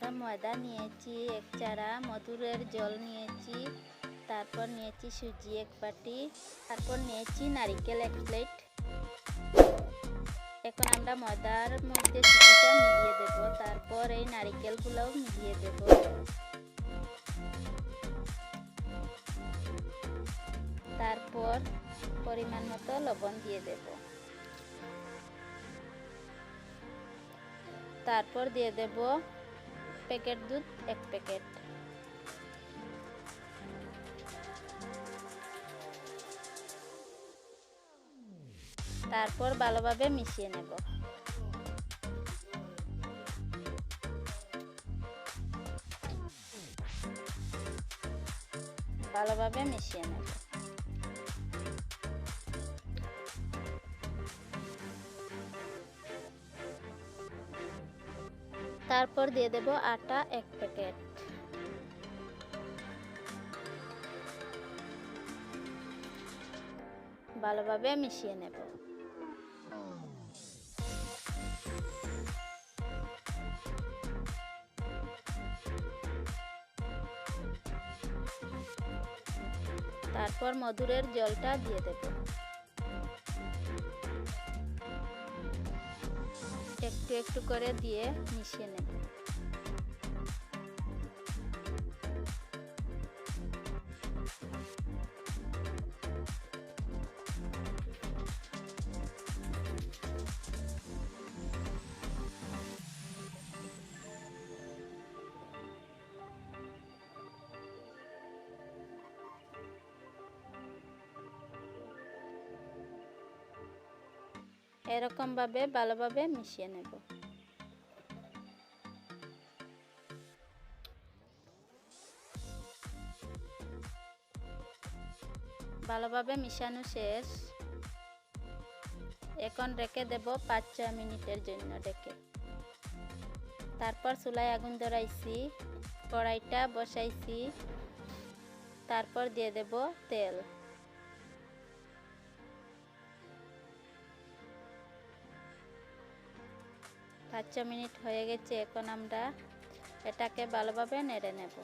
আমরা ময়দা নিয়েছি 1 চারা, মধুরের জল নিয়েছি, তারপর নিয়েছি সুজি 1 বাটি, তারপর নিয়েছি নারকেল 1 প্লেট। এখন আমরা ময়দার মধ্যে সুজিটা মিলিয়ে দেব, তারপর এই নারকেলগুলোও মিলিয়ে দেব। তারপর পরিমাণ মতো লবণ দিয়ে দেব। তারপর দিয়ে দেব প্যাকেট দুধ 1 প্যাকেট। তারপর ভালোভাবে মিশিয়ে নেব। ভালোভাবে মিশিয়ে নেব। তারপর দিয়ে দেব আটা 1 প্যাকেট। ভালোভাবে মিশিয়ে নেব। তারপর মধুরের জলটা দিয়ে দেব। একটু একটু করে দিয়ে মিশিয়ে নেব। এরকম ভাবে ভালোভাবে মিশিয়ে নেব। ভালোভাবে মিশানো শেষ। এখন রেখে দেব 5-6 মিনিটের জন্য ঢেকে। তারপর চুলায় আগুন ধরাইছি, কড়াইটা বসাইছি, তারপর দিয়ে দেব তেল। পাঁচ 6 মিনিট হয়ে গেছে। এখন আমরা এটাকে ভালোভাবে নেড়ে নেব।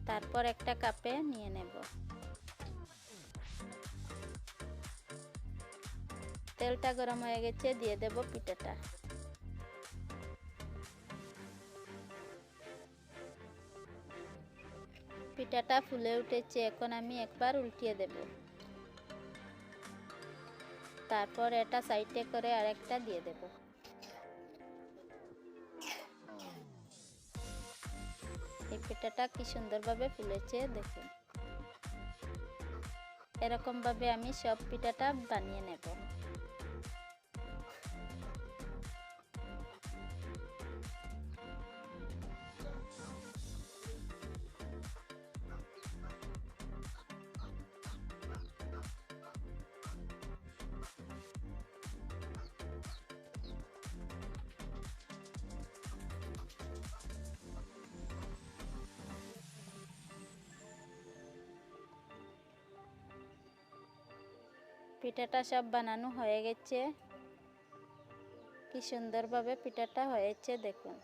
তারপর একটা কাপে নিয়ে নেব। তেলটা গরম হয়ে গেছে, দিয়ে দেব পিঠাটা। পিঠাটা ফুলে উঠেছে, এখন আমি একবার উল্টিয়ে দেব। তারপর এটা সাইডে করে আরেকটা দিয়ে দেব। এই পিঠাটা কি সুন্দরভাবে ফুলেছে দেখুন। এরকম ভাবে আমি সব পিঠাটা বানিয়ে নেব। পিঠাটা সব বানানো হয়ে গেছে। কি সুন্দরভাবে পিঠাটা হয়েছে দেখুন।